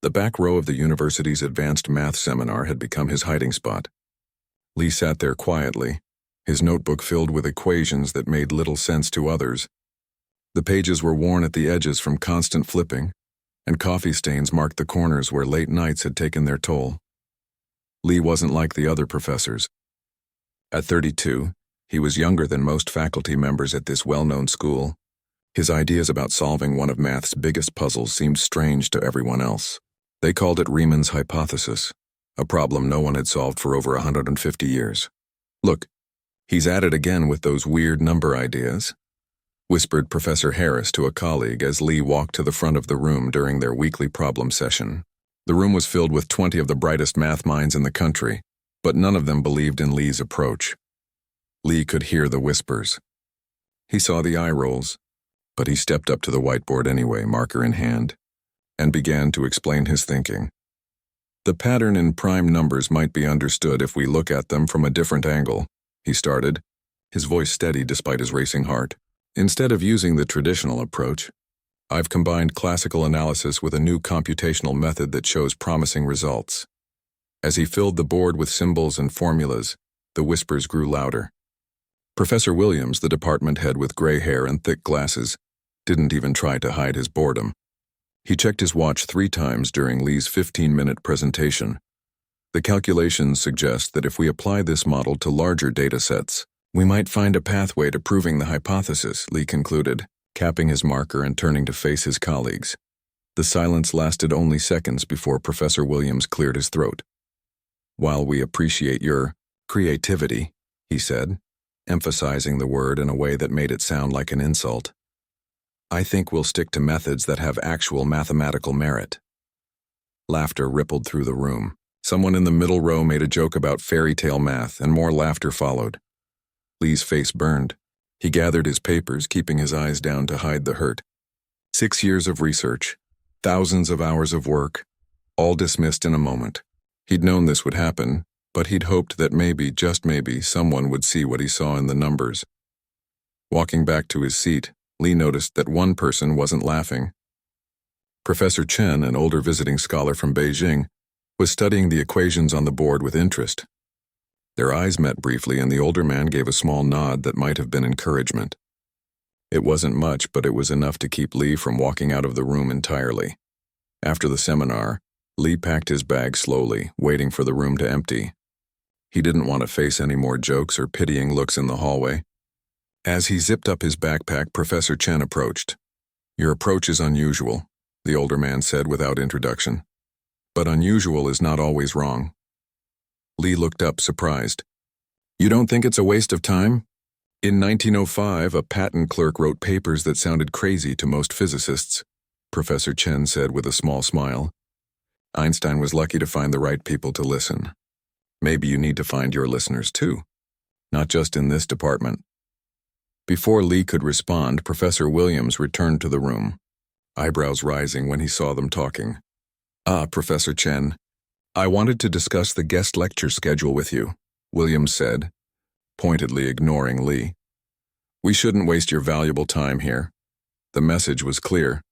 The back row of the university's advanced math seminar had become his hiding spot. Lee sat there quietly, his notebook filled with equations that made little sense to others. The pages were worn at the edges from constant flipping, and coffee stains marked the corners where late nights had taken their toll. Lee wasn't like the other professors. At 32, he was younger than most faculty members at this well-known school. His ideas about solving one of math's biggest puzzles seemed strange to everyone else. They called it Riemann's hypothesis, a problem no one had solved for over 150 years. "Look, he's at it again with those weird number ideas," whispered Professor Harris to a colleague as Lee walked to the front of the room during their weekly problem session. The room was filled with 20 of the brightest math minds in the country, but none of them believed in Lee's approach. Lee could hear the whispers. He saw the eye rolls, but he stepped up to the whiteboard anyway, marker in hand, and began to explain his thinking. "The pattern in prime numbers might be understood if we look at them from a different angle," he started, his voice steady despite his racing heart. "Instead of using the traditional approach, I've combined classical analysis with a new computational method that shows promising results." As he filled the board with symbols and formulas, the whispers grew louder. Professor Williams, the department head with gray hair and thick glasses, didn't even try to hide his boredom. He checked his watch 3 times during Lee's 15-minute presentation. "The calculations suggest that if we apply this model to larger data sets, we might find a pathway to proving the hypothesis," Lee concluded, capping his marker and turning to face his colleagues. The silence lasted only seconds before Professor Williams cleared his throat. "While we appreciate your creativity," he said, emphasizing the word in a way that made it sound like an insult, "I think we'll stick to methods that have actual mathematical merit." Laughter rippled through the room. Someone in the middle row made a joke about fairy tale math, and more laughter followed. Lee's face burned. He gathered his papers, keeping his eyes down to hide the hurt. 6 years of research, thousands of hours of work, all dismissed in a moment. He'd known this would happen, but he'd hoped that maybe, just maybe, someone would see what he saw in the numbers. Walking back to his seat, Lee noticed that one person wasn't laughing. Professor Chen, an older visiting scholar from Beijing, was studying the equations on the board with interest. Their eyes met briefly, and the older man gave a small nod that might have been encouragement. It wasn't much, but it was enough to keep Lee from walking out of the room entirely. After the seminar, Lee packed his bag slowly, waiting for the room to empty. He didn't want to face any more jokes or pitying looks in the hallway. As he zipped up his backpack, Professor Chen approached. "Your approach is unusual," the older man said without introduction. "But unusual is not always wrong." Lee looked up, surprised. "You don't think it's a waste of time?" "In 1905, a patent clerk wrote papers that sounded crazy to most physicists," Professor Chen said with a small smile. "Einstein was lucky to find the right people to listen. Maybe you need to find your listeners too, not just in this department." Before Lee could respond, Professor Williams returned to the room, eyebrows rising when he saw them talking. "Ah, Professor Chen, I wanted to discuss the guest lecture schedule with you," Williams said, pointedly ignoring Lee. "We shouldn't waste your valuable time here." The message was clear.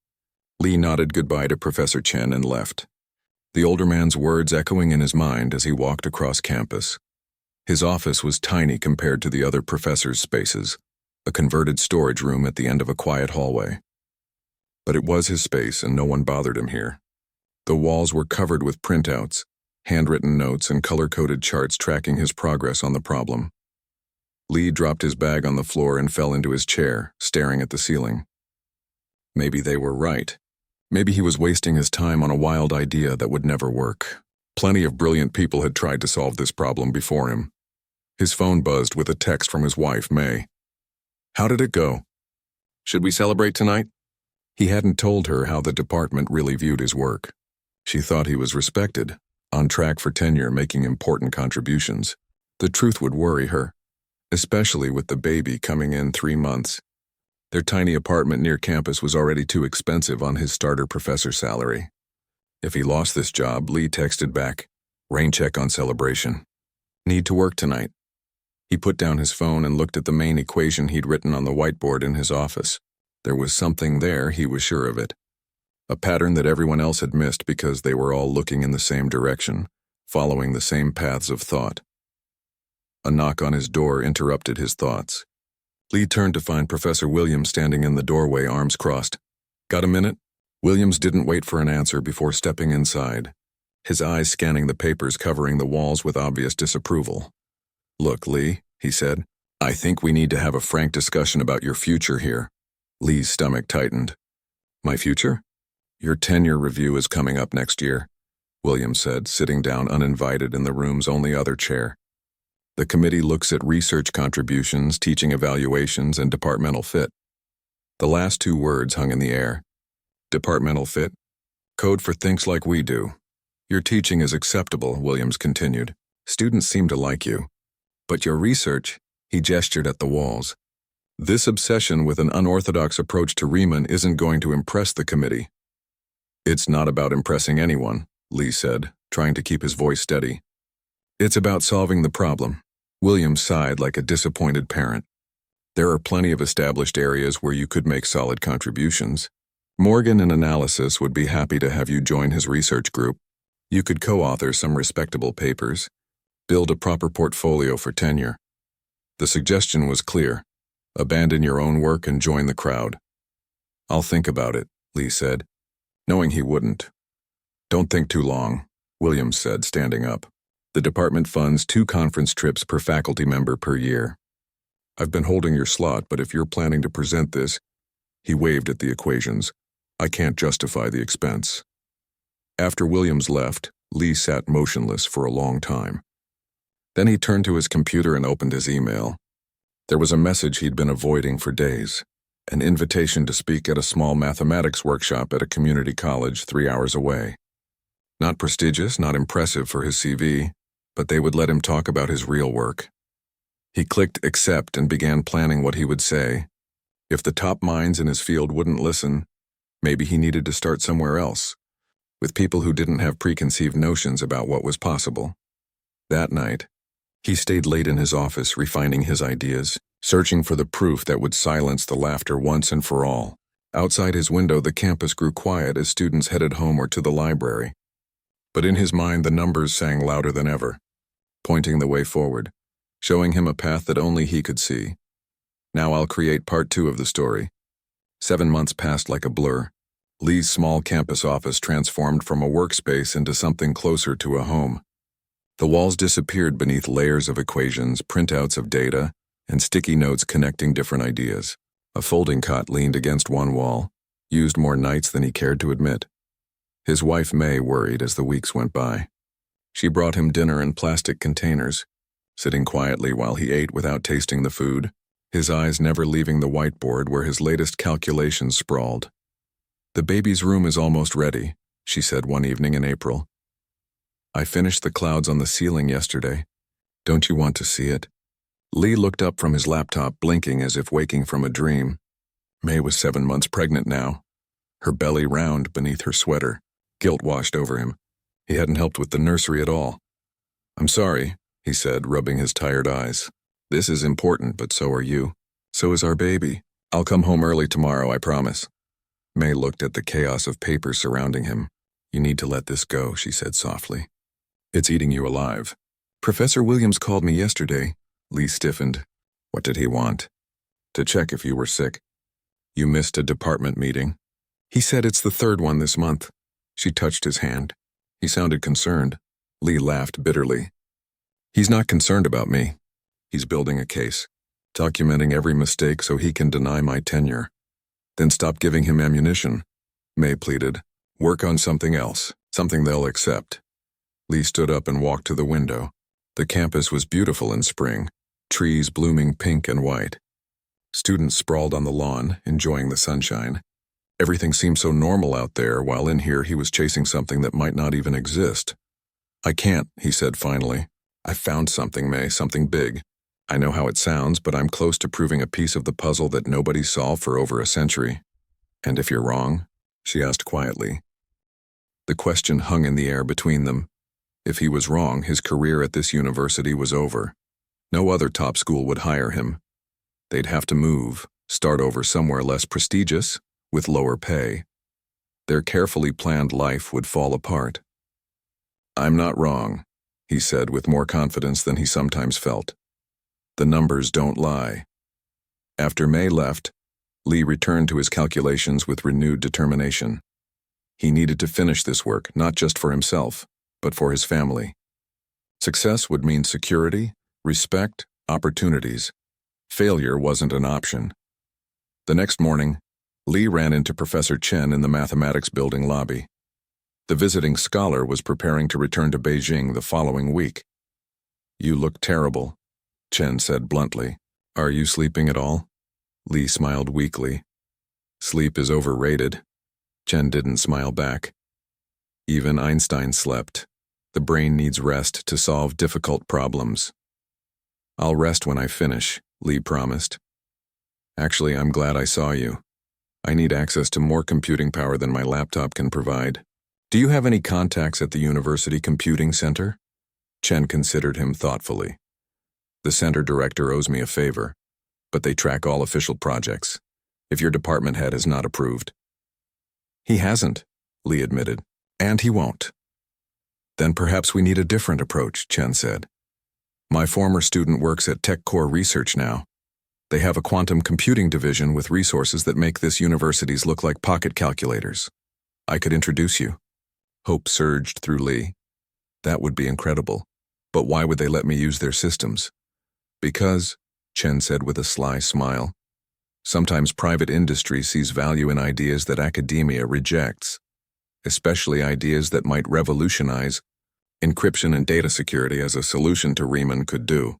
Lee nodded goodbye to Professor Chen and left, the older man's words echoing in his mind as he walked across campus. His office was tiny compared to the other professors' spaces, a converted storage room at the end of a quiet hallway. But it was his space, and no one bothered him here. The walls were covered with printouts, handwritten notes, and color-coded charts tracking his progress on the problem. Lee dropped his bag on the floor and fell into his chair, staring at the ceiling. Maybe they were right. Maybe he was wasting his time on a wild idea that would never work. Plenty of brilliant people had tried to solve this problem before him. His phone buzzed with a text from his wife, May. "How did it go? Should we celebrate tonight?" He hadn't told her how the department really viewed his work. She thought he was respected, on track for tenure, making important contributions. The truth would worry her, especially with the baby coming in 3 months. Their tiny apartment near campus was already too expensive on his starter professor salary. If he lost this job, Lee texted back, "Rain check on celebration. Need to work tonight." He put down his phone and looked at the main equation he'd written on the whiteboard in his office. There was something there, he was sure of it. a pattern that everyone else had missed because they were all looking in the same direction, following the same paths of thought. A knock on his door interrupted his thoughts. Lee turned to find Professor Williams standing in the doorway, arms crossed. "Got a minute?" Williams didn't wait for an answer before stepping inside, his eyes scanning the papers covering the walls with obvious disapproval. "Look, Lee," he said, "I think we need to have a frank discussion about your future here." Lee's stomach tightened. "My future?" "Your tenure review is coming up next year," Williams said, sitting down uninvited in the room's only other chair. "The committee looks at research contributions, teaching evaluations, and departmental fit." The last two words hung in the air. Departmental fit? Code for thinks like we do. "Your teaching is acceptable," Williams continued. "Students seem to like you. But your research," he gestured at the walls. "This obsession with an unorthodox approach to Riemann isn't going to impress the committee." "It's not about impressing anyone," Lee said, trying to keep his voice steady. "It's about solving the problem." Williams sighed like a disappointed parent. "There are plenty of established areas where you could make solid contributions. Morgan in analysis would be happy to have you join his research group. You could co-author some respectable papers, build a proper portfolio for tenure." The suggestion was clear. Abandon your own work and join the crowd. "I'll think about it," Lee said, knowing he wouldn't. "Don't think too long," Williams said, standing up. "The department funds 2 conference trips per faculty member per year. I've been holding your slot, but if you're planning to present this," he waved at the equations, "I can't justify the expense." After Williams left, Lee sat motionless for a long time. Then he turned to his computer and opened his email. There was a message he'd been avoiding for days, an invitation to speak at a small mathematics workshop at a community college 3 hours away. Not prestigious, not impressive for his CV, but they would let him talk about his real work. He clicked accept and began planning what he would say. If the top minds in his field wouldn't listen, maybe he needed to start somewhere else, with people who didn't have preconceived notions about what was possible. That night, he stayed late in his office refining his ideas, searching for the proof that would silence the laughter once and for all. Outside his window, the campus grew quiet as students headed home or to the library. But in his mind, the numbers sang louder than ever, pointing the way forward, showing him a path that only he could see. Now I'll create part 2 of the story. 7 months passed like a blur. Lee's small campus office transformed from a workspace into something closer to a home. The walls disappeared beneath layers of equations, printouts of data, and sticky notes connecting different ideas. A folding cot leaned against one wall, used more nights than he cared to admit. His wife May worried as the weeks went by. She brought him dinner in plastic containers, sitting quietly while he ate without tasting the food, his eyes never leaving the whiteboard where his latest calculations sprawled. "The baby's room is almost ready," she said one evening in April. "I finished the clouds on the ceiling yesterday. Don't you want to see it?" Lee looked up from his laptop, blinking as if waking from a dream. May was 7 months pregnant now, her belly round beneath her sweater. Guilt washed over him. He hadn't helped with the nursery at all. "I'm sorry," he said, rubbing his tired eyes. "This is important, but so are you. So is our baby. I'll come home early tomorrow, I promise." May looked at the chaos of papers surrounding him. "You need to let this go," she said softly. "It's eating you alive." "Professor Williams called me yesterday." Lee stiffened. "What did he want?" "To check if you were sick." "You missed a department meeting." "He said it's the 3rd one this month." She touched his hand. He sounded concerned. Lee laughed bitterly. "He's not concerned about me. He's building a case, documenting every mistake so he can deny my tenure." "Then stop giving him ammunition," May pleaded. "Work on something else, something they'll accept." Lee stood up and walked to the window. The campus was beautiful in spring, trees blooming pink and white. Students sprawled on the lawn, enjoying the sunshine. Everything seemed so normal out there, while in here he was chasing something that might not even exist. "I can't," he said finally. "I found something, May, something big. I know how it sounds, but I'm close to proving a piece of the puzzle that nobody's solved for over a century." "And if you're wrong?" she asked quietly. The question hung in the air between them. If he was wrong, his career at this university was over. No other top school would hire him. They'd have to move, start over somewhere less prestigious, with lower pay. their carefully planned life would fall apart. "I'm not wrong," he said with more confidence than he sometimes felt. "The numbers don't lie." After May left, Lee returned to his calculations with renewed determination. He needed to finish this work, not just for himself, but for his family. Success would mean security, respect, opportunities. Failure wasn't an option. The next morning, Lee ran into Professor Chen in the mathematics building lobby. The visiting scholar was preparing to return to Beijing the following week. "You look terrible," Chen said bluntly. "Are you sleeping at all?" Lee smiled weakly. "Sleep is overrated." Chen didn't smile back. "Even Einstein slept. The brain needs rest to solve difficult problems." "I'll rest when I finish," Lee promised. "Actually, I'm glad I saw you. I need access to more computing power than my laptop can provide. Do you have any contacts at the University Computing Center?" Chen considered him thoughtfully. "The center director owes me a favor, but they track all official projects. If your department head has not approved." "He hasn't," Lee admitted, "and he won't." "Then perhaps we need a different approach," Chen said. "My former student works at TechCore Research now. They have a quantum computing division with resources that make this university's look like pocket calculators. I could introduce you." Hope surged through Lee. "That would be incredible. But why would they let me use their systems?" "Because," Chen said with a sly smile, "sometimes private industry sees value in ideas that academia rejects, especially ideas that might revolutionize encryption and data security as a solution to Riemann could do."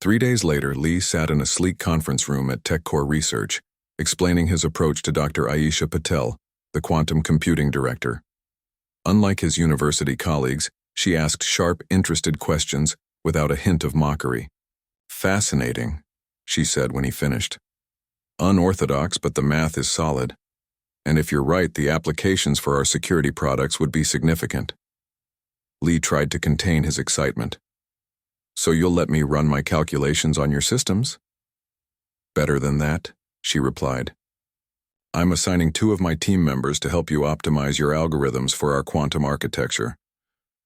3 days later, Lee sat in a sleek conference room at TechCore Research, explaining his approach to Dr. Aisha Patel, the quantum computing director. Unlike his university colleagues, she asked sharp, interested questions without a hint of mockery. "Fascinating," she said when he finished. "Unorthodox, but the math is solid. And if you're right, the applications for our security products would be significant." Lee tried to contain his excitement. "So you'll let me run my calculations on your systems?" "Better than that," she replied. "I'm assigning 2 of my team members to help you optimize your algorithms for our quantum architecture.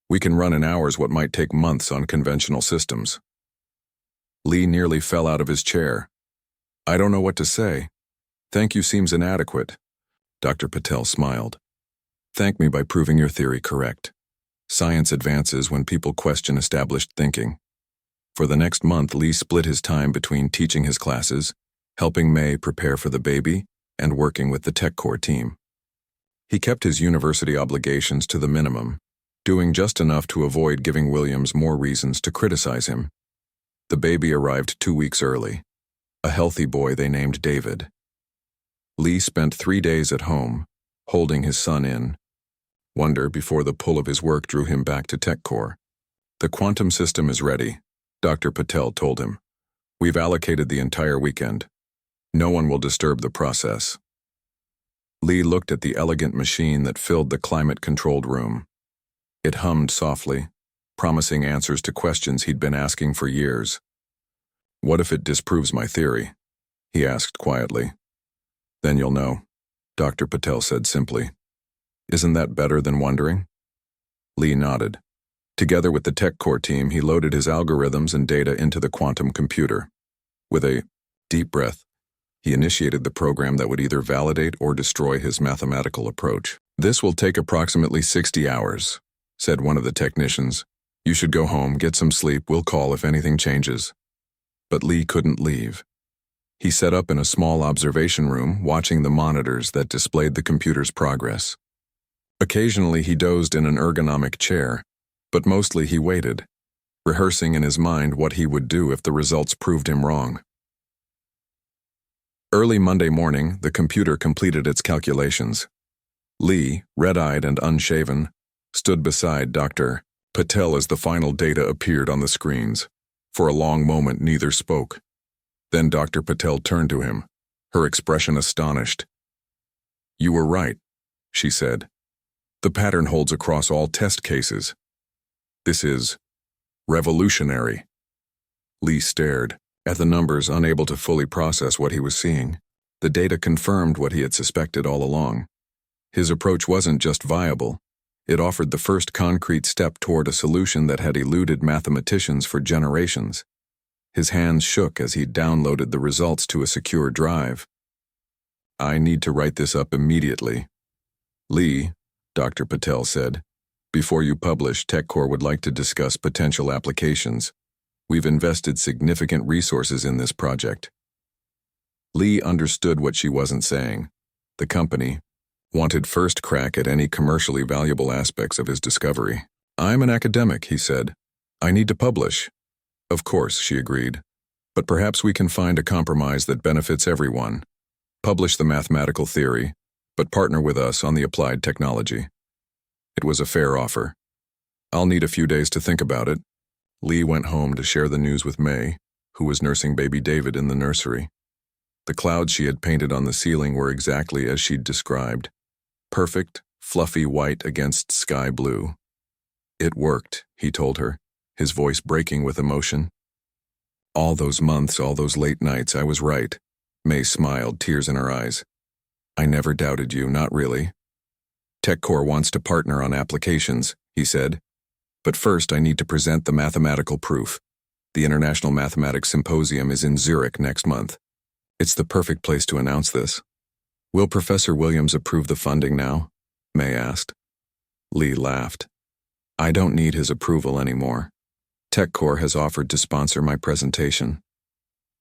We can run in hours what might take months on conventional systems." Lee nearly fell out of his chair. "I don't know what to say. Thank you seems inadequate." Dr. Patel smiled. "Thank me by proving your theory correct. Science advances when people question established thinking." For the next month, Lee split his time between teaching his classes, helping May prepare for the baby, and working with the TechCore team. He kept his university obligations to the minimum, doing just enough to avoid giving Williams more reasons to criticize him. The baby arrived 2 weeks early, a healthy boy they named David. Lee spent 3 days at home, holding his son in wonder before the pull of his work drew him back to TechCore. "The quantum system is ready," Dr. Patel told him. "We've allocated the entire weekend. No one will disturb the process." Lee looked at the elegant machine that filled the climate-controlled room. It hummed softly, promising answers to questions he'd been asking for years. "What if it disproves my theory?" he asked quietly. "Then you'll know," Dr. Patel said simply. "Isn't that better than wondering?" Lee nodded. Together with the TechCore team, he loaded his algorithms and data into the quantum computer. With a deep breath, he initiated the program that would either validate or destroy his mathematical approach. "This will take approximately 60 hours, said one of the technicians. "You should go home, get some sleep, we'll call if anything changes." But Lee couldn't leave. He set up in a small observation room, watching the monitors that displayed the computer's progress. Occasionally he dozed in an ergonomic chair, but mostly he waited, rehearsing in his mind what he would do if the results proved him wrong. Early Monday morning, the computer completed its calculations. Lee, red-eyed and unshaven, stood beside Dr. Patel as the final data appeared on the screens. For a long moment, neither spoke. Then Dr. Patel turned to him, her expression astonished. "You were right," she said. "The pattern holds across all test cases. This is revolutionary." Lee stared at the numbers, unable to fully process what he was seeing. The data confirmed what he had suspected all along. His approach wasn't just viable, it offered the first concrete step toward a solution that had eluded mathematicians for generations. His hands shook as he downloaded the results to a secure drive. "I need to write this up immediately." "Lee," Dr. Patel said, "before you publish, TechCore would like to discuss potential applications. We've invested significant resources in this project." Lee understood what she wasn't saying. The company wanted first crack at any commercially valuable aspects of his discovery. "I'm an academic," he said. "I need to publish." "Of course," she agreed. "But perhaps we can find a compromise that benefits everyone. Publish the mathematical theory, but partner with us on the applied technology." It was a fair offer. "I'll need a few days to think about it." Lee went home to share the news with May, who was nursing baby David in the nursery. The clouds she had painted on the ceiling were exactly as she'd described. Perfect, fluffy white against sky blue. "It worked," he told her, his voice breaking with emotion. "All those months, all those late nights, I was right." May smiled, tears in her eyes. "I never doubted you, not really." "TechCore wants to partner on applications," he said. "But first I need to present the mathematical proof. The International Mathematics Symposium is in Zurich next month. It's the perfect place to announce this." "Will Professor Williams approve the funding now?" May asked. Lee laughed. "I don't need his approval anymore. TechCore has offered to sponsor my presentation."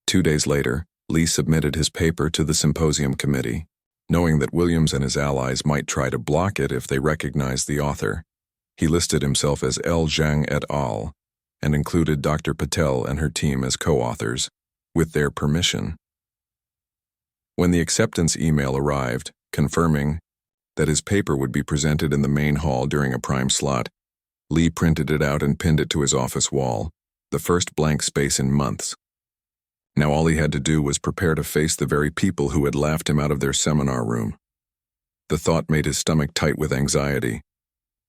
2 days later, Lee submitted his paper to the symposium committee, knowing that Williams and his allies might try to block it if they recognized the author. He listed himself as L. Zhang et al. And included Dr. Patel and her team as co-authors, with their permission. When the acceptance email arrived, confirming that his paper would be presented in the main hall during a prime slot, Lee printed it out and pinned it to his office wall, the first blank space in months. Now all he had to do was prepare to face the very people who had laughed him out of their seminar room. The thought made his stomach tight with anxiety,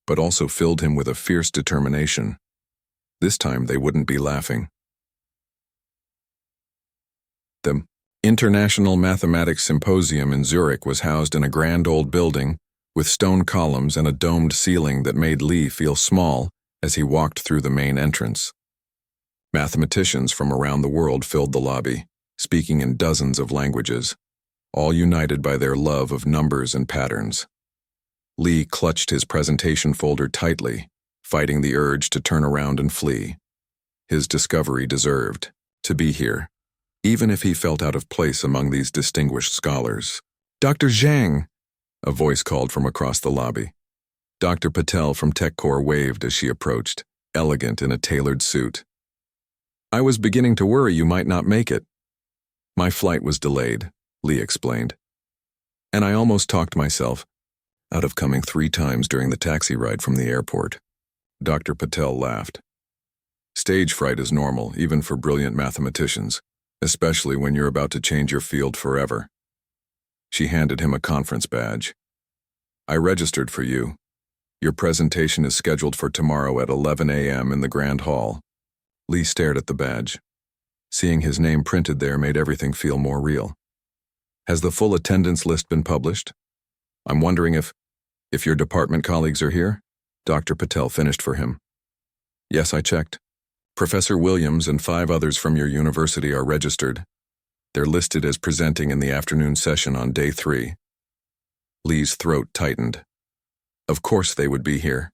but also filled him with a fierce determination. This time they wouldn't be laughing. The International Mathematics Symposium in Zurich was housed in a grand old building with stone columns and a domed ceiling that made Lee feel small as he walked through the main entrance. Mathematicians from around the world filled the lobby, speaking in dozens of languages, all united by their love of numbers and patterns. Lee clutched his presentation folder tightly, fighting the urge to turn around and flee. His discovery deserved to be here, even if he felt out of place among these distinguished scholars. "Dr. Zhang," a voice called from across the lobby. Dr. Patel from TechCore waved as she approached, elegant in a tailored suit. "I was beginning to worry you might not make it." "My flight was delayed," Lee explained. "And I almost talked myself out of coming 3 times during the taxi ride from the airport." Dr. Patel laughed. "Stage fright is normal, even for brilliant mathematicians, especially when you're about to change your field forever." She handed him a conference badge. "I registered for you. Your presentation is scheduled for tomorrow at 11 a.m. in the Grand Hall." Lee stared at the badge. Seeing his name printed there made everything feel more real. "Has the full attendance list been published? I'm wondering if your department colleagues are here?" Dr. Patel finished for him. "Yes, I checked. Professor Williams and 5 others from your university are registered. They're listed as presenting in the afternoon session on day 3. Lee's throat tightened. Of course they would be here.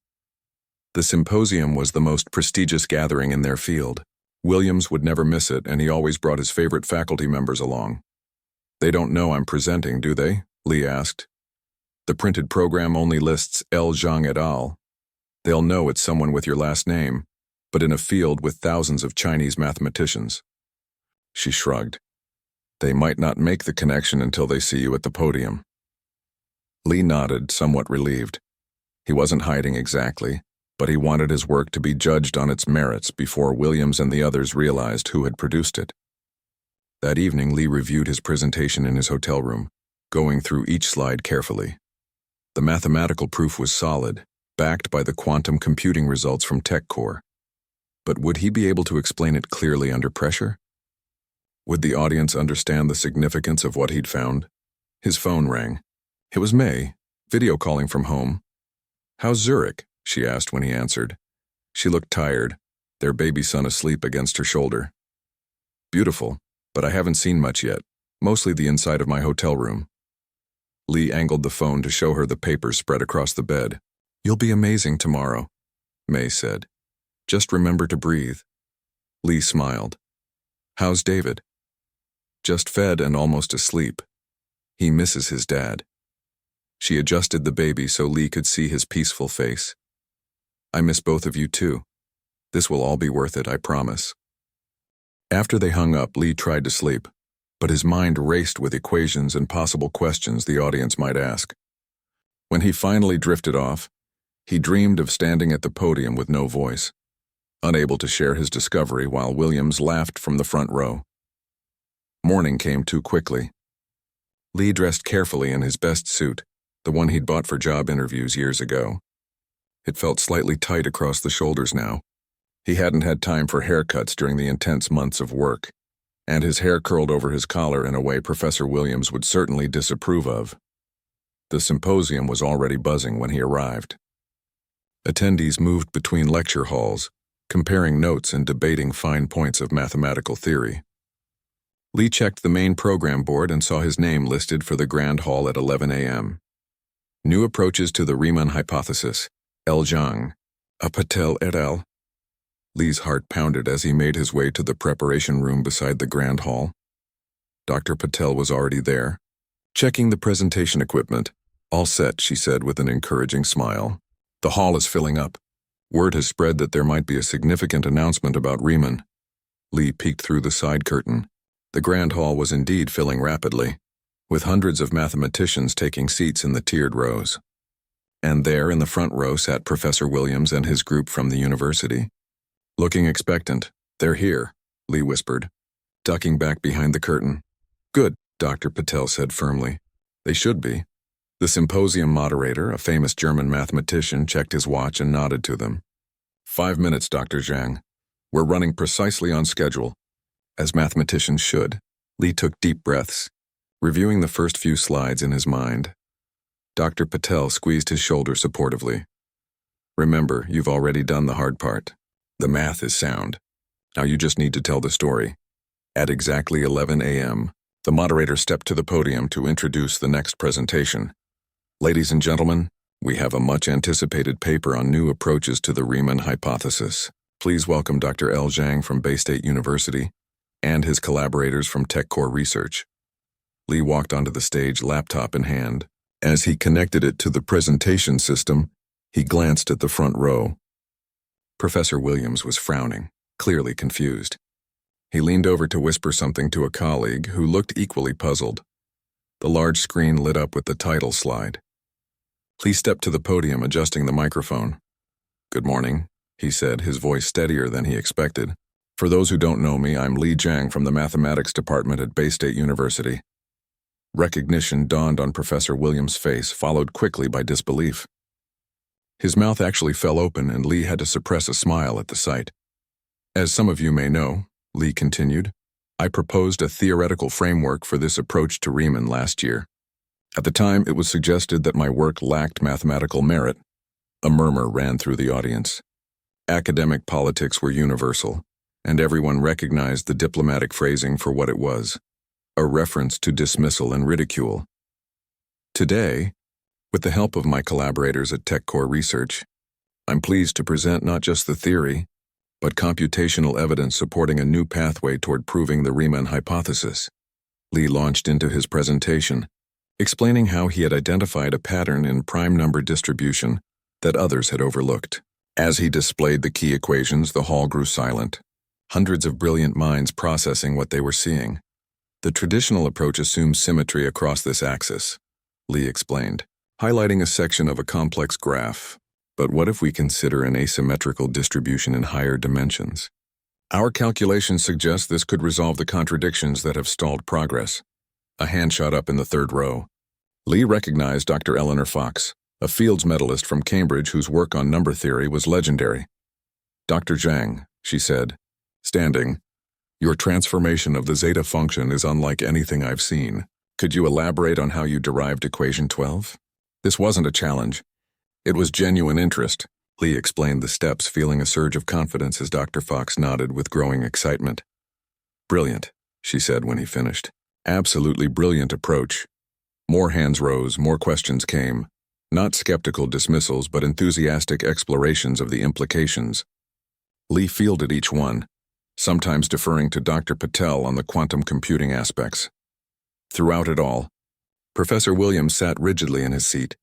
The symposium was the most prestigious gathering in their field. Williams would never miss it, and he always brought his favorite faculty members along. "They don't know I'm presenting, do they?" Lee asked. "The printed program only lists L. Zhang et al. They'll know it's someone with your last name, but in a field with thousands of Chinese mathematicians." She shrugged. "They might not make the connection until they see you at the podium." Lee nodded, somewhat relieved. He wasn't hiding exactly, but he wanted his work to be judged on its merits before Williams and the others realized who had produced it. That evening, Lee reviewed his presentation in his hotel room, going through each slide carefully. The mathematical proof was solid, backed by the quantum computing results from TechCore. But would he be able to explain it clearly under pressure? Would the audience understand the significance of what he'd found? His phone rang. It was May, Video calling from home. How's Zurich? She asked when he answered. She looked tired, their baby son asleep against her shoulder. Beautiful, but I haven't seen much yet, mostly the inside of my hotel room. Lee angled the phone to show her the papers spread across the bed. You'll be amazing tomorrow, May said. Just remember to breathe. Lee smiled. How's David? Just fed and almost asleep. He misses his dad. She adjusted the baby so Lee could see his peaceful face. I miss both of you too. This will all be worth it, I promise. After they hung up, Lee tried to sleep, but his mind raced with equations and possible questions the audience might ask. When he finally drifted off, he dreamed of standing at the podium with no voice, unable to share his discovery while Williams laughed from the front row. Morning came too quickly. Lee dressed carefully in his best suit, the one he'd bought for job interviews years ago. It felt slightly tight across the shoulders now. He hadn't had time for haircuts during the intense months of work, and his hair curled over his collar in a way Professor Williams would certainly disapprove of. The symposium was already buzzing when he arrived. Attendees moved between lecture halls, comparing notes and debating fine points of mathematical theory. Lee checked the main program board and saw his name listed for the Grand Hall at 11 a.m. New approaches to the Riemann hypothesis. L. Zhang. A Patel et al. Lee's heart pounded as he made his way to the preparation room beside the Grand Hall. Dr. Patel was already there, checking the presentation equipment. All set, she said with an encouraging smile. The hall is filling up. Word has spread that there might be a significant announcement about Riemann. Lee peeked through the side curtain. The Grand Hall was indeed filling rapidly, with hundreds of mathematicians taking seats in the tiered rows. And there in the front row sat Professor Williams and his group from the university. Looking expectant. They're here, Lee whispered, ducking back behind the curtain. Good, Dr. Patel said firmly. They should be. The symposium moderator, a famous German mathematician, checked his watch and nodded to them. 5 minutes, Dr. Zhang. We're running precisely on schedule. As mathematicians should. Lee took deep breaths, reviewing the first few slides in his mind. Dr. Patel squeezed his shoulder supportively. Remember, you've already done the hard part. The math is sound. Now you just need to tell the story. At exactly 11 a.m., the moderator stepped to the podium to introduce the next presentation. Ladies and gentlemen, we have a much-anticipated paper on new approaches to the Riemann hypothesis. Please welcome Dr. L. Zhang from Bay State University and his collaborators from TechCore Research. Lee walked onto the stage, laptop in hand. As he connected it to the presentation system, he glanced at the front row. Professor Williams was frowning, clearly confused. He leaned over to whisper something to a colleague who looked equally puzzled. The large screen lit up with the title slide. Lee stepped to the podium, adjusting the microphone. Good morning, he said, his voice steadier than he expected. For those who don't know me, I'm Lee Zhang from the mathematics department at Bay State University. Recognition dawned on Professor Williams' face, followed quickly by disbelief. His mouth actually fell open, and Lee had to suppress a smile at the sight. As some of you may know, Lee continued, I proposed a theoretical framework for this approach to Riemann last year. At the time, it was suggested that my work lacked mathematical merit. A murmur ran through the audience. Academic politics were universal, and everyone recognized the diplomatic phrasing for what it was. A reference to dismissal and ridicule. Today, with the help of my collaborators at TechCore Research, I'm pleased to present not just the theory, but computational evidence supporting a new pathway toward proving the Riemann hypothesis. Lee launched into his presentation, explaining how he had identified a pattern in prime number distribution that others had overlooked. As he displayed the key equations, the hall grew silent, hundreds of brilliant minds processing what they were seeing. The traditional approach assumes symmetry across this axis, Lee explained, highlighting a section of a complex graph. But what if we consider an asymmetrical distribution in higher dimensions? Our calculations suggest this could resolve the contradictions that have stalled progress. A hand shot up in the third row. Lee recognized Dr. Eleanor Fox, a Fields medalist from Cambridge whose work on number theory was legendary. Dr. Zhang, she said, standing, your transformation of the zeta function is unlike anything I've seen. Could you elaborate on how you derived equation 12? This wasn't a challenge. It was genuine interest. Lee explained the steps, feeling a surge of confidence as Dr. Fox nodded with growing excitement. Brilliant, she said when he finished. Absolutely brilliant approach. More hands rose, more questions came. Not skeptical dismissals, but enthusiastic explorations of the implications. Lee fielded each one, sometimes deferring to Dr. Patel on the quantum computing aspects. Throughout it all, Professor Williams sat rigidly in his seat,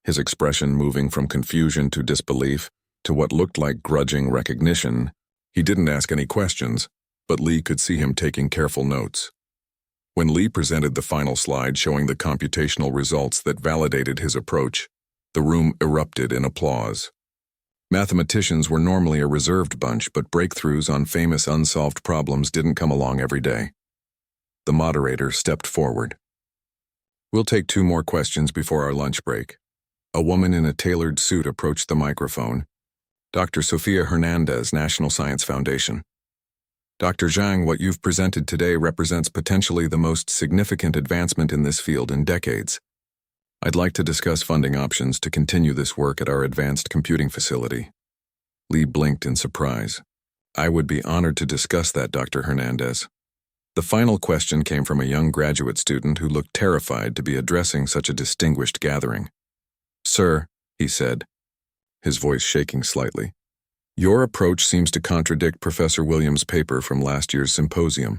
his expression moving from confusion to disbelief to what looked like grudging recognition. He didn't ask any questions, but Lee could see him taking careful notes. When Lee presented the final slide showing the computational results that validated his approach, the room erupted in applause. Mathematicians were normally a reserved bunch, but breakthroughs on famous unsolved problems didn't come along every day. The moderator stepped forward. We'll take 2 more questions before our lunch break. A woman in a tailored suit approached the microphone. Dr. Sofia Hernandez, National Science Foundation. Dr. Zhang, what you've presented today represents potentially the most significant advancement in this field in decades. I'd like to discuss funding options to continue this work at our advanced computing facility. Lee blinked in surprise. I would be honored to discuss that, Dr. Hernandez. The final question came from a young graduate student who looked terrified to be addressing such a distinguished gathering. Sir, he said, his voice shaking slightly, your approach seems to contradict Professor Williams' paper from last year's symposium.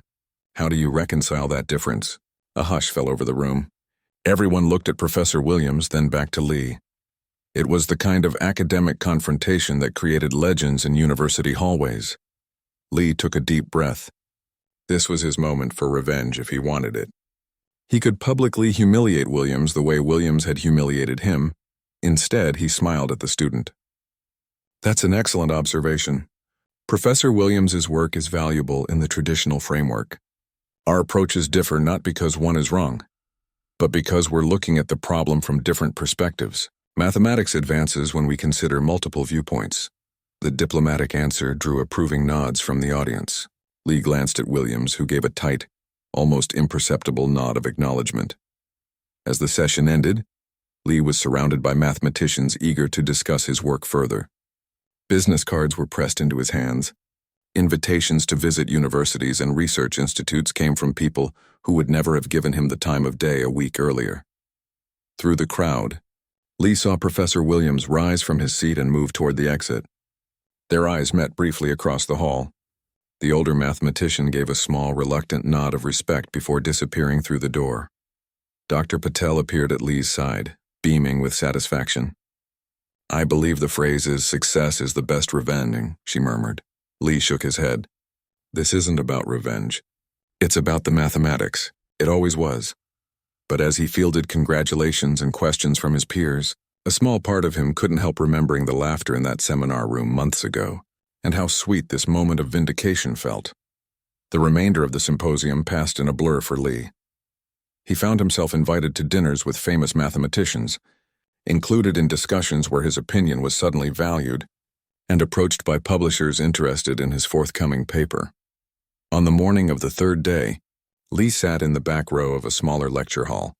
How do you reconcile that difference? A hush fell over the room. Everyone looked at Professor Williams, then back to Lee. It was the kind of academic confrontation that created legends in university hallways. Lee took a deep breath. This was his moment for revenge if he wanted it. He could publicly humiliate Williams the way Williams had humiliated him. Instead, he smiled at the student. That's an excellent observation. Professor Williams's work is valuable in the traditional framework. Our approaches differ not because one is wrong, but because we're looking at the problem from different perspectives. Mathematics advances when we consider multiple viewpoints. The diplomatic answer drew approving nods from the audience. Lee glanced at Williams, who gave a tight, almost imperceptible nod of acknowledgement. As the session ended, Lee was surrounded by mathematicians eager to discuss his work further. Business cards were pressed into his hands. Invitations to visit universities and research institutes came from people who would never have given him the time of day a week earlier. Through the crowd, Lee saw Professor Williams rise from his seat and move toward the exit. Their eyes met briefly across the hall. The older mathematician gave a small, reluctant nod of respect before disappearing through the door. Dr. Patel appeared at Lee's side, beaming with satisfaction. I believe the phrase is success is the best revenging, she murmured. Lee shook his head. This isn't about revenge. It's about the mathematics. It always was. But as he fielded congratulations and questions from his peers, a small part of him couldn't help remembering the laughter in that seminar room months ago, and how sweet this moment of vindication felt. The remainder of the symposium passed in a blur for Lee. He found himself invited to dinners with famous mathematicians, included in discussions where his opinion was suddenly valued, and approached by publishers interested in his forthcoming paper. On the morning of the 3rd day, Lee sat in the back row of a smaller lecture hall,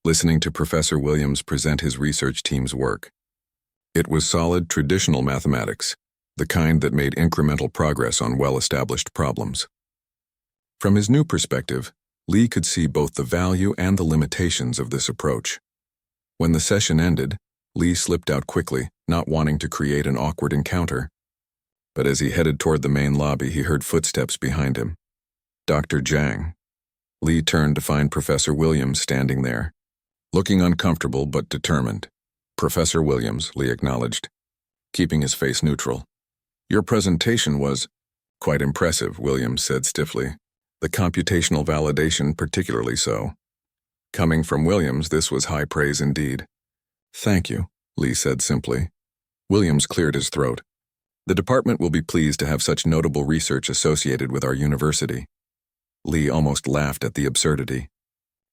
listening to Professor Williams present his research team's work. It was solid, traditional mathematics, the kind that made incremental progress on well-established problems. From his new perspective, Lee could see both the value and the limitations of this approach. When the session ended, Lee slipped out quickly, not wanting to create an awkward encounter. But as he headed toward the main lobby, he heard footsteps behind him. Dr. Zhang. Lee turned to find Professor Williams standing there, looking uncomfortable but determined. Professor Williams, Lee acknowledged, keeping his face neutral. Your presentation was quite impressive, Williams said stiffly. The computational validation particularly so. Coming from Williams, this was high praise indeed. Thank you, Lee said simply. Williams cleared his throat. The department will be pleased to have such notable research associated with our university. Lee almost laughed at the absurdity.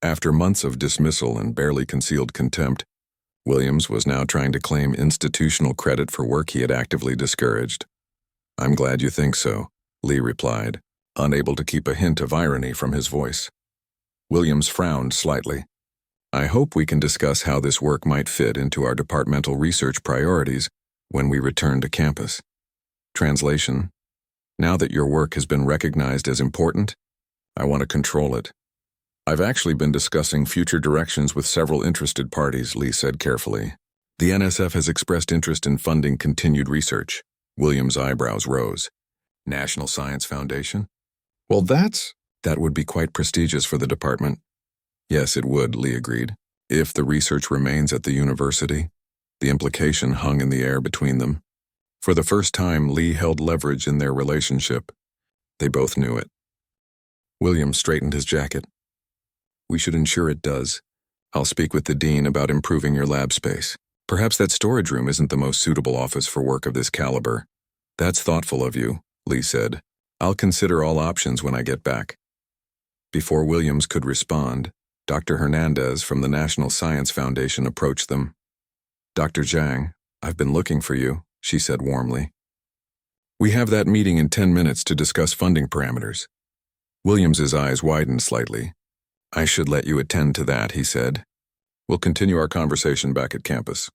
After months of dismissal and barely concealed contempt, Williams was now trying to claim institutional credit for work he had actively discouraged. I'm glad you think so, Lee replied, unable to keep a hint of irony from his voice. Williams frowned slightly. I hope we can discuss how this work might fit into our departmental research priorities when we return to campus. Translation: now that your work has been recognized as important, I want to control it. I've actually been discussing future directions with several interested parties, Lee said carefully. The NSF has expressed interest in funding continued research. William's eyebrows rose. National Science Foundation? Well, that would be quite prestigious for the department. Yes, it would, Lee agreed. If the research remains at the university, the implication hung in the air between them. For the first time, Lee held leverage in their relationship. They both knew it. William straightened his jacket. We should ensure it does. I'll speak with the dean about improving your lab space. Perhaps that storage room isn't the most suitable office for work of this caliber. That's thoughtful of you, Lee said. I'll consider all options when I get back. Before Williams could respond, Dr. Hernandez from the National Science Foundation approached them. Dr. Zhang, I've been looking for you, she said warmly. We have that meeting in 10 minutes to discuss funding parameters. Williams's eyes widened slightly. I should let you attend to that, he said. We'll continue our conversation back at campus.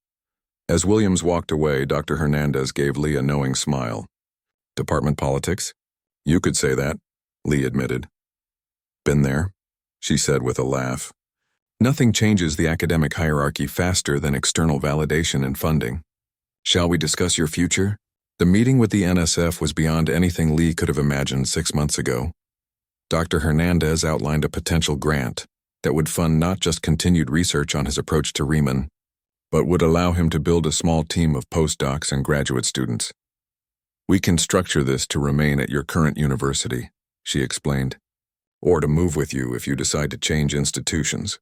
As Williams walked away, Dr. Hernandez gave Lee a knowing smile. Department politics? You could say that, Lee admitted. Been there, she said with a laugh. Nothing changes the academic hierarchy faster than external validation and funding. Shall we discuss your future? The meeting with the NSF was beyond anything Lee could have imagined 6 months ago. Dr. Hernandez outlined a potential grant that would fund not just continued research on his approach to Riemann, but would allow him to build a small team of postdocs and graduate students. We can structure this to remain at your current university, she explained, or to move with you if you decide to change institutions.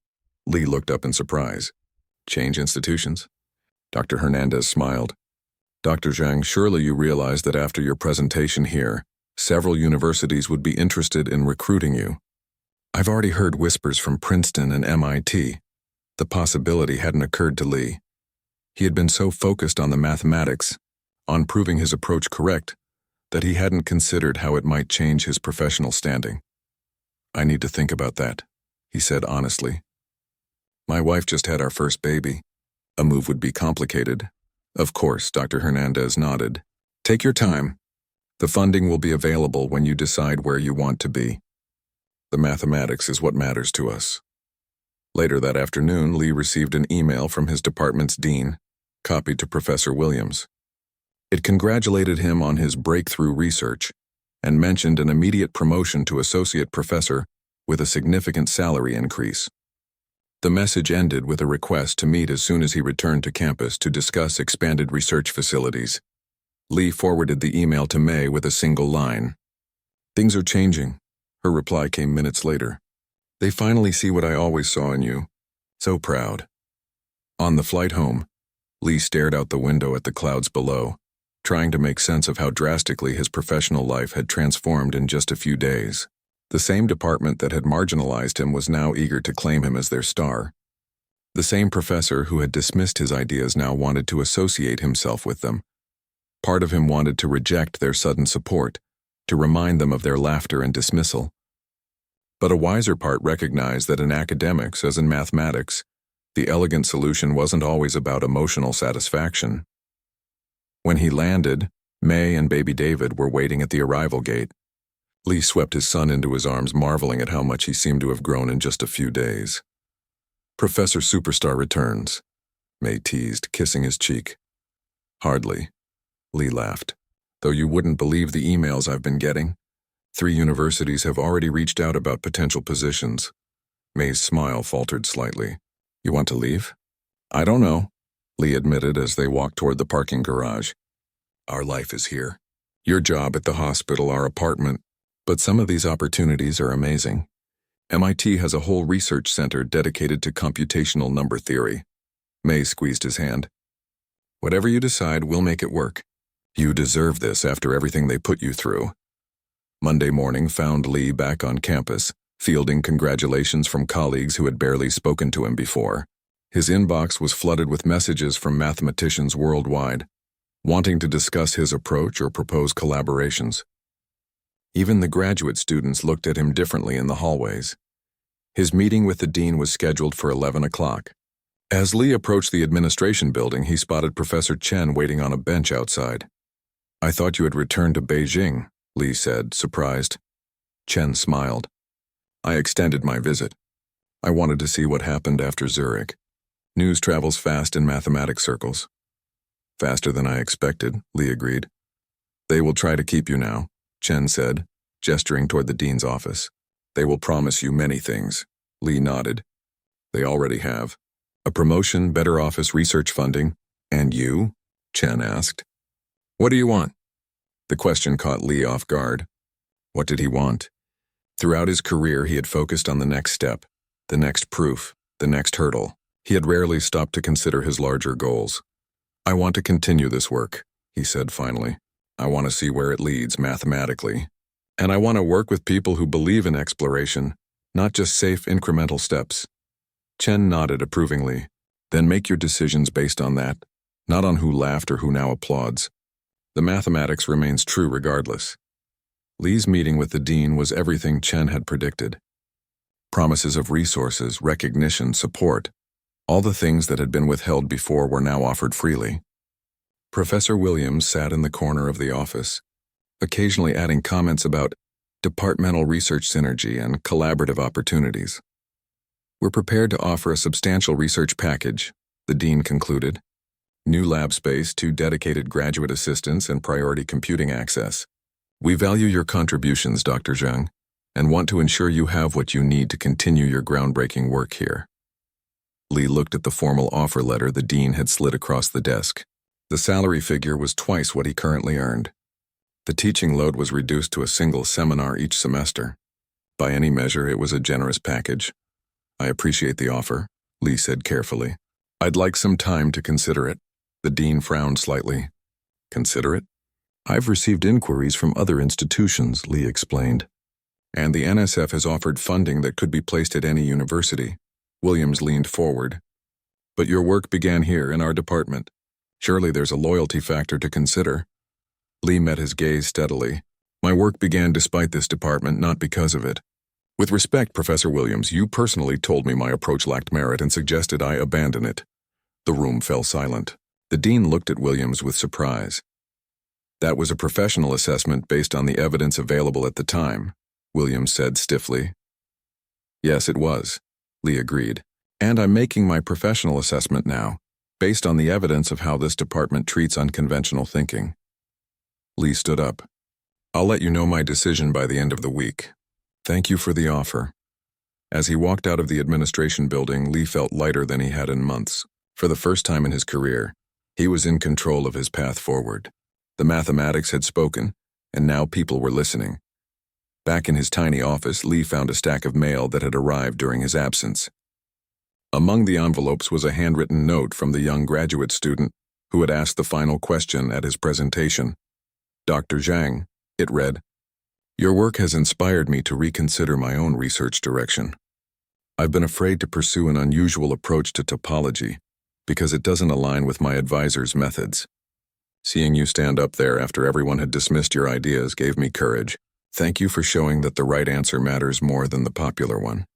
Lee looked up in surprise. Change institutions? Dr. Hernandez smiled. Dr. Zhang, surely you realize that after your presentation here, several universities would be interested in recruiting you. I've already heard whispers from Princeton and MIT. The possibility hadn't occurred to Lee. He had been so focused on the mathematics, on proving his approach correct, that he hadn't considered how it might change his professional standing. I need to think about that, he said honestly. My wife just had our first baby. A move would be complicated. Of course, Dr. Hernandez nodded. Take your time. The funding will be available when you decide where you want to be. The mathematics is what matters to us. Later that afternoon, Lee received an email from his department's dean, copied to Professor Williams. It congratulated him on his breakthrough research and mentioned an immediate promotion to associate professor with a significant salary increase. The message ended with a request to meet as soon as he returned to campus to discuss expanded research facilities. Lee forwarded the email to May with a single line. Things are changing. Her reply came minutes later. They finally see what I always saw in you. So proud. On the flight home, Lee stared out the window at the clouds below, trying to make sense of how drastically his professional life had transformed in just a few days. The same department that had marginalized him was now eager to claim him as their star. The same professor who had dismissed his ideas now wanted to associate himself with them. Part of him wanted to reject their sudden support, to remind them of their laughter and dismissal. But a wiser part recognized that in academics, as in mathematics, the elegant solution wasn't always about emotional satisfaction. When he landed, May and baby David were waiting at the arrival gate. Lee swept his son into his arms, marveling at how much he seemed to have grown in just a few days. Professor Superstar returns, May teased, kissing his cheek. Hardly, Lee laughed. Though you wouldn't believe the emails I've been getting. 3 universities have already reached out about potential positions. May's smile faltered slightly. You want to leave? I don't know, Lee admitted as they walked toward the parking garage. Our life is here. Your job at the hospital, our apartment. But some of these opportunities are amazing. MIT has a whole research center dedicated to computational number theory. May squeezed his hand. Whatever you decide, we'll make it work. You deserve this after everything they put you through. Monday morning found Lee back on campus, fielding congratulations from colleagues who had barely spoken to him before. His inbox was flooded with messages from mathematicians worldwide, wanting to discuss his approach or propose collaborations. Even the graduate students looked at him differently in the hallways. His meeting with the dean was scheduled for 11 o'clock. As Lee approached the administration building, he spotted Professor Chen waiting on a bench outside. "I thought you had returned to Beijing," Lee said, surprised. Chen smiled. "I extended my visit. I wanted to see what happened after Zurich. News travels fast in mathematics circles." "Faster than I expected," Lee agreed. "They will try to keep you now," Chen said, gesturing toward the dean's office. "They will promise you many things." Lee nodded. "They already have. A promotion, better office research funding. And you?" Chen asked. "What do you want?" The question caught Lee off guard. What did he want? Throughout his career, he had focused on the next step, the next proof, the next hurdle. He had rarely stopped to consider his larger goals. "I want to continue this work," he said finally. "I want to see where it leads mathematically. And I want to work with people who believe in exploration, not just safe incremental steps." Chen nodded approvingly. "Then make your decisions based on that, not on who laughed or who now applauds. The mathematics remains true regardless." Lee's meeting with the dean was everything Chen had predicted. Promises of resources, recognition, support. All the things that had been withheld before were now offered freely. Professor Williams sat in the corner of the office, occasionally adding comments about departmental research synergy and collaborative opportunities. "We're prepared to offer a substantial research package," the dean concluded. "New lab space, 2 dedicated graduate assistants, and priority computing access. We value your contributions, Dr. Zhang, and want to ensure you have what you need to continue your groundbreaking work here." Lee looked at the formal offer letter the dean had slid across the desk. The salary figure was twice what he currently earned. The teaching load was reduced to a single seminar each semester. By any measure, it was a generous package. "I appreciate the offer," Lee said carefully. "I'd like some time to consider it." The dean frowned slightly. "Consider it?" "I've received inquiries from other institutions," Lee explained. "And the NSF has offered funding that could be placed at any university." Williams leaned forward. "But your work began here in our department. Surely there's a loyalty factor to consider." Lee met his gaze steadily. "My work began despite this department, not because of it. With respect, Professor Williams, you personally told me my approach lacked merit and suggested I abandon it." The room fell silent. The dean looked at Williams with surprise. "That was a professional assessment based on the evidence available at the time," Williams said stiffly. "Yes, it was," Lee agreed. "And I'm making my professional assessment now, based on the evidence of how this department treats unconventional thinking." Lee stood up. "I'll let you know my decision by the end of the week. Thank you for the offer." As he walked out of the administration building, Lee felt lighter than he had in months. For the first time in his career, he was in control of his path forward. The mathematics had spoken, and now people were listening. Back in his tiny office, Lee found a stack of mail that had arrived during his absence. Among the envelopes was a handwritten note from the young graduate student who had asked the final question at his presentation. "Dr. Zhang," it read, "your work has inspired me to reconsider my own research direction. I've been afraid to pursue an unusual approach to topology because it doesn't align with my advisor's methods. Seeing you stand up there after everyone had dismissed your ideas gave me courage. Thank you for showing that the right answer matters more than the popular one."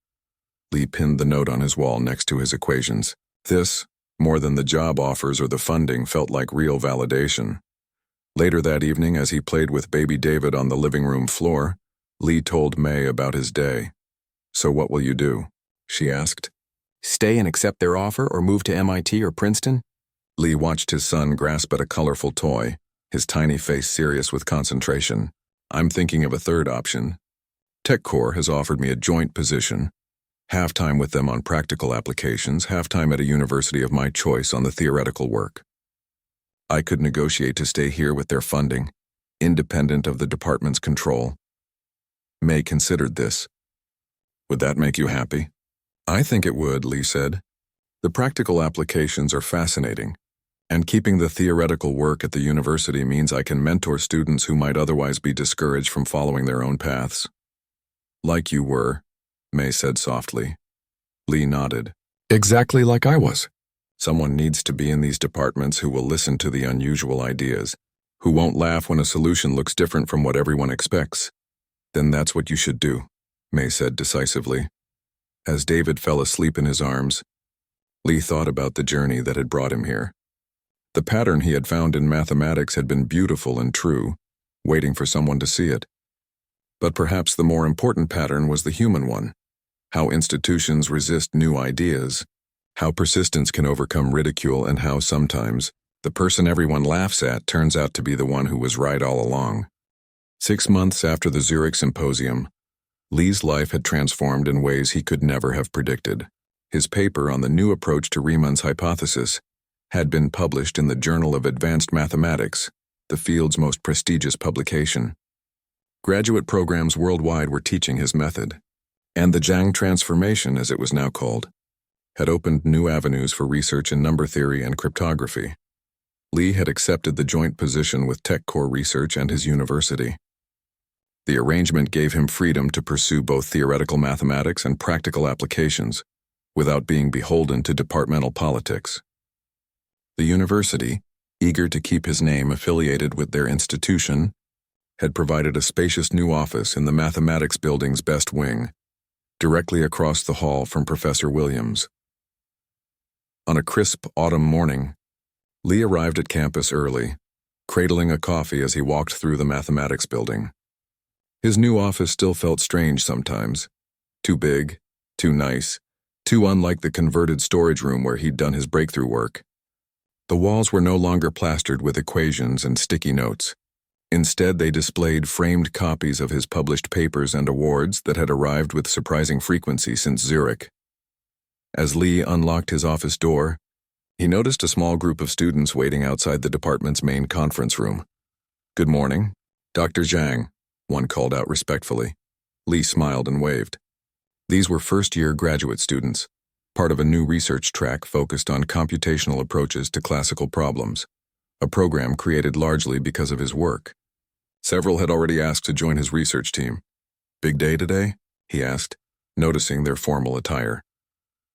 Lee pinned the note on his wall next to his equations. This, more than the job offers or the funding, felt like real validation. Later that evening, as he played with baby David on the living room floor, Lee told May about his day. "So what will you do?" she asked. "Stay and accept their offer or move to MIT or Princeton?" Lee watched his son grasp at a colorful toy, his tiny face serious with concentration. "I'm thinking of a third option. TechCore has offered me a joint position. Half-time with them on practical applications, half-time at a university of my choice on the theoretical work. I could negotiate to stay here with their funding, independent of the department's control." May considered this. "Would that make you happy?" "I think it would," Lee said. "The practical applications are fascinating, and keeping the theoretical work at the university means I can mentor students who might otherwise be discouraged from following their own paths." "Like you were," May said softly. Lee nodded. "Exactly like I was. Someone needs to be in these departments who will listen to the unusual ideas, who won't laugh when a solution looks different from what everyone expects." "Then that's what you should do," May said decisively. As David fell asleep in his arms, Lee thought about the journey that had brought him here. The pattern he had found in mathematics had been beautiful and true, waiting for someone to see it. But perhaps the more important pattern was the human one: how institutions resist new ideas, how persistence can overcome ridicule, and how sometimes the person everyone laughs at turns out to be the one who was right all along. 6 months after the Zurich Symposium, Lee's life had transformed in ways he could never have predicted. His paper on the new approach to Riemann's hypothesis had been published in the Journal of Advanced Mathematics, the field's most prestigious publication. Graduate programs worldwide were teaching his method, and the Zhang transformation, as it was now called, had opened new avenues for research in number theory and cryptography. Lee had accepted the joint position with TechCore Research and his university. The arrangement gave him freedom to pursue both theoretical mathematics and practical applications, without being beholden to departmental politics. The university, eager to keep his name affiliated with their institution, had provided a spacious new office in the mathematics building's best wing, directly across the hall from Professor Williams. On a crisp autumn morning, Lee arrived at campus early, cradling a coffee as he walked through the mathematics building. His new office still felt strange sometimes. Too big, too nice, too unlike the converted storage room where he'd done his breakthrough work. The walls were no longer plastered with equations and sticky notes. Instead, they displayed framed copies of his published papers and awards that had arrived with surprising frequency since Zurich. As Lee unlocked his office door, he noticed a small group of students waiting outside the department's main conference room. "Good morning, Dr. Zhang," one called out respectfully. Lee smiled and waved. These were first-year graduate students, part of a new research track focused on computational approaches to classical problems, a program created largely because of his work. Several had already asked to join his research team. "Big day today?" he asked, noticing their formal attire.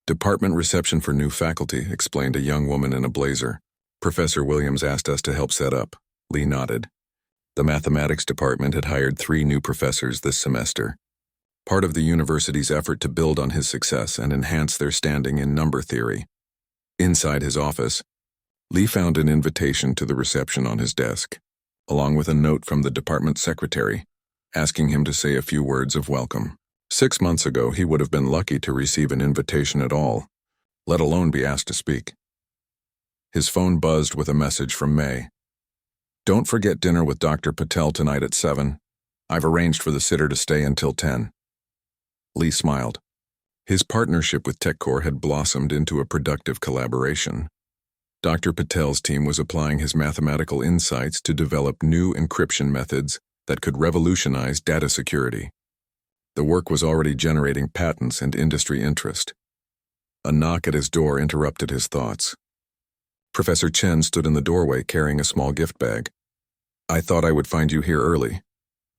"Department reception for new faculty," explained a young woman in a blazer. "Professor Williams asked us to help set up." Lee nodded. The mathematics department had hired 3 new professors this semester, part of the university's effort to build on his success and enhance their standing in number theory. Inside his office, Lee found an invitation to the reception on his desk, along with a note from the department secretary, asking him to say a few words of welcome. 6 months ago, he would have been lucky to receive an invitation at all, let alone be asked to speak. His phone buzzed with a message from May. "Don't forget dinner with Dr. Patel tonight at 7. I've arranged for the sitter to stay until 10. Lee smiled. His partnership with TechCore had blossomed into a productive collaboration. Dr. Patel's team was applying his mathematical insights to develop new encryption methods that could revolutionize data security. The work was already generating patents and industry interest. A knock at his door interrupted his thoughts. Professor Chen stood in the doorway carrying a small gift bag. "I thought I would find you here early,"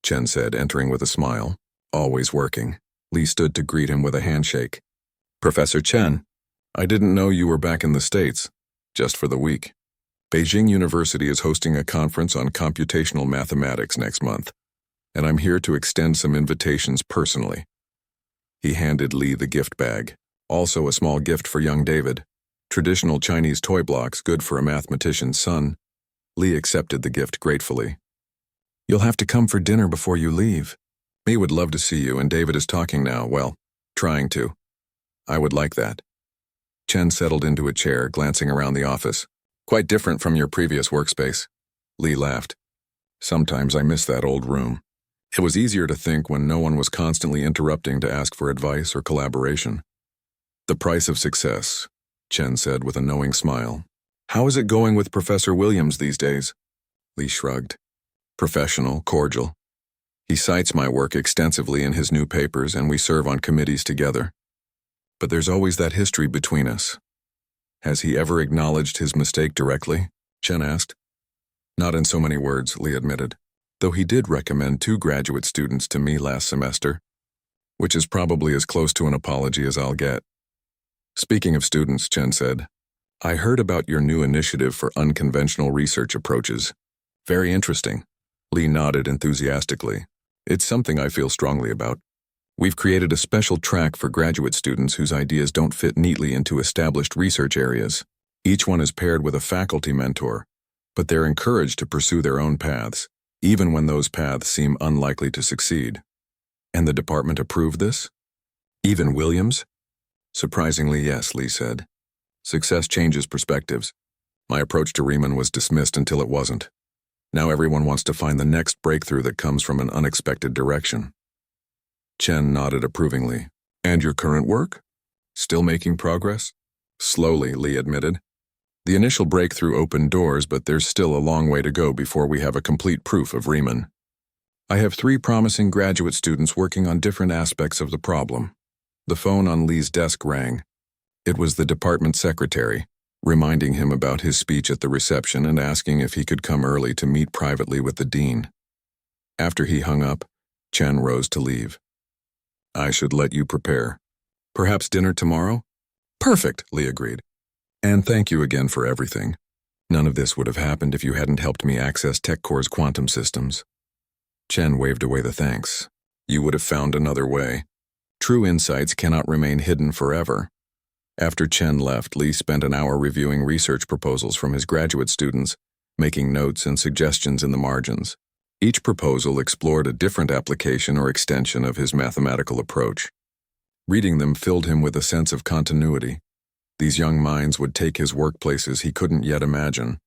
Chen said, entering with a smile. "Always working." Lee stood to greet him with a handshake. "Professor Chen, I didn't know you were back in the States, just for the week. Beijing University is hosting a conference on computational mathematics next month, and I'm here to extend some invitations personally." He handed Lee the gift bag, also a small gift for young David. Traditional Chinese toy blocks good for a mathematician's son. Lee accepted the gift gratefully. "You'll have to come for dinner before you leave. Me would love to see you, and David is talking now, well, trying to. I would like that." Chen settled into a chair, glancing around the office. "Quite different from your previous workspace." Lee laughed. "Sometimes I miss that old room. It was easier to think when no one was constantly interrupting to ask for advice or collaboration." "The price of success," Chen said with a knowing smile. "How is it going with Professor Williams these days?" Lee shrugged. "Professional, cordial. He cites my work extensively in his new papers, and we serve on committees together. But there's always that history between us." "Has he ever acknowledged his mistake directly?" Chen asked. "Not in so many words," Lee admitted, "though he did recommend 2 graduate students to me last semester, which is probably as close to an apology as I'll get." "Speaking of students," Chen said, "I heard about your new initiative for unconventional research approaches. Very interesting." Lee nodded enthusiastically. "It's something I feel strongly about. We've created a special track for graduate students whose ideas don't fit neatly into established research areas. Each one is paired with a faculty mentor, but they're encouraged to pursue their own paths, even when those paths seem unlikely to succeed. And the department approved this? Even Williams? Surprisingly, yes, Lee said. Success changes perspectives. My approach to Riemann was dismissed until it wasn't. Now everyone wants to find the next breakthrough that comes from an unexpected direction. Chen nodded approvingly. And your current work? Still making progress? Slowly, Lee admitted. The initial breakthrough opened doors, but there's still a long way to go before we have a complete proof of Riemann. I have 3 promising graduate students working on different aspects of the problem. The phone on Lee's desk rang. It was the department secretary, reminding him about his speech at the reception and asking if he could come early to meet privately with the dean. After he hung up, Chen rose to leave. I should let you prepare. Perhaps dinner tomorrow? Perfect, Lee agreed. And thank you again for everything. None of this would have happened if you hadn't helped me access TechCore's quantum systems. Chen waved away the thanks. You would have found another way. True insights cannot remain hidden forever. After Chen left, Lee spent an hour reviewing research proposals from his graduate students, making notes and suggestions in the margins. Each proposal explored a different application or extension of his mathematical approach. Reading them filled him with a sense of continuity. These young minds would take his work places he couldn't yet imagine.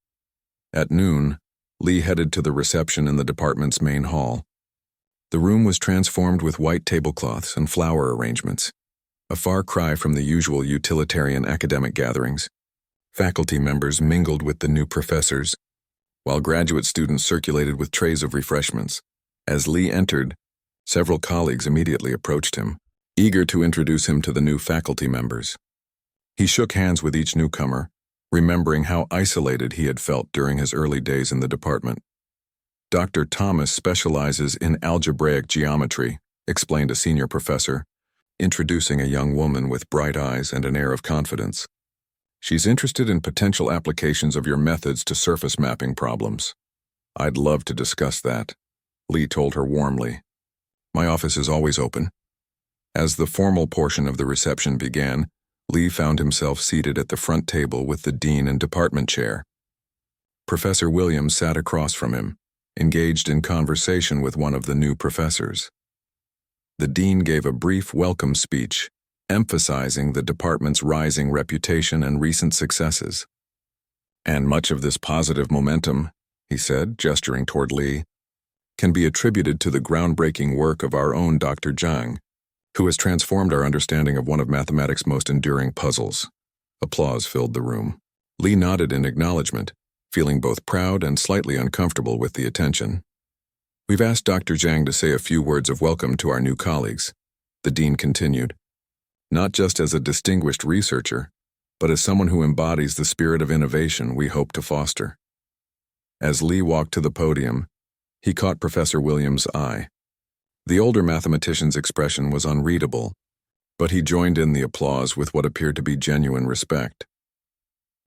At noon, Lee headed to the reception in the department's main hall. The room was transformed with white tablecloths and flower arrangements, a far cry from the usual utilitarian academic gatherings. Faculty members mingled with the new professors, while graduate students circulated with trays of refreshments. As Lee entered, several colleagues immediately approached him, eager to introduce him to the new faculty members. He shook hands with each newcomer, remembering how isolated he had felt during his early days in the department. Dr. Thomas specializes in algebraic geometry, explained a senior professor, introducing a young woman with bright eyes and an air of confidence. She's interested in potential applications of your methods to surface mapping problems. I'd love to discuss that, Lee told her warmly. My office is always open. As the formal portion of the reception began, Lee found himself seated at the front table with the dean and department chair. Professor Williams sat across from him, engaged in conversation with one of the new professors. The dean gave a brief welcome speech, emphasizing the department's rising reputation and recent successes. And much of this positive momentum, he said, gesturing toward Lee, can be attributed to the groundbreaking work of our own Dr. Zhang, who has transformed our understanding of one of mathematics' most enduring puzzles. Applause filled the room. Lee nodded in acknowledgement, feeling both proud and slightly uncomfortable with the attention. We've asked Dr. Zhang to say a few words of welcome to our new colleagues, the dean continued. Not just as a distinguished researcher, but as someone who embodies the spirit of innovation we hope to foster. As Lee walked to the podium, he caught Professor Williams' eye. The older mathematician's expression was unreadable, but he joined in the applause with what appeared to be genuine respect.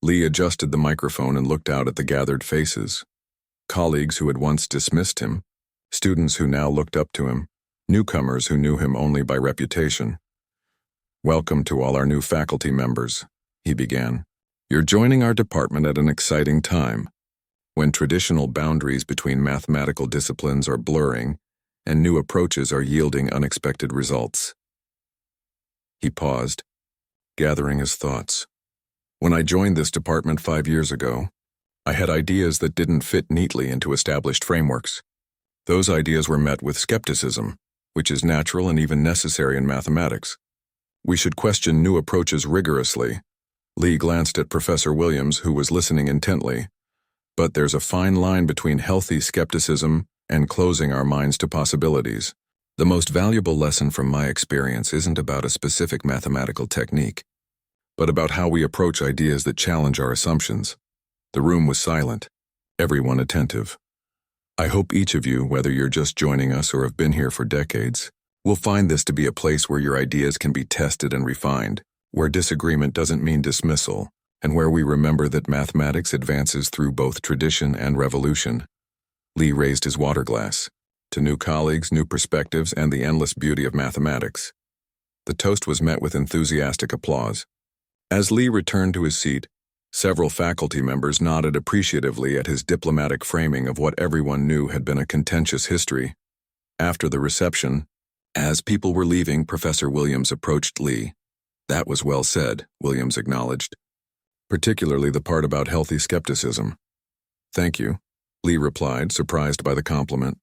Lee adjusted the microphone and looked out at the gathered faces. Colleagues who had once dismissed him, students who now looked up to him, newcomers who knew him only by reputation. Welcome to all our new faculty members, he began. You're joining our department at an exciting time, when traditional boundaries between mathematical disciplines are blurring and new approaches are yielding unexpected results. He paused, gathering his thoughts. When I joined this department 5 years ago, I had ideas that didn't fit neatly into established frameworks. Those ideas were met with skepticism, which is natural and even necessary in mathematics. We should question new approaches rigorously. Lee glanced at Professor Williams, who was listening intently. But there's a fine line between healthy skepticism and closing our minds to possibilities. The most valuable lesson from my experience isn't about a specific mathematical technique, but about how we approach ideas that challenge our assumptions. The room was silent, everyone attentive. I hope each of you, whether you're just joining us or have been here for decades, will find this to be a place where your ideas can be tested and refined, where disagreement doesn't mean dismissal, and where we remember that mathematics advances through both tradition and revolution. Lee raised his water glass. To new colleagues, new perspectives, and the endless beauty of mathematics. The toast was met with enthusiastic applause. As Lee returned to his seat, several faculty members nodded appreciatively at his diplomatic framing of what everyone knew had been a contentious history. After the reception, as people were leaving, Professor Williams approached Lee. "That was well said," Williams acknowledged, particularly the part about healthy skepticism. "Thank you," Lee replied, surprised by the compliment.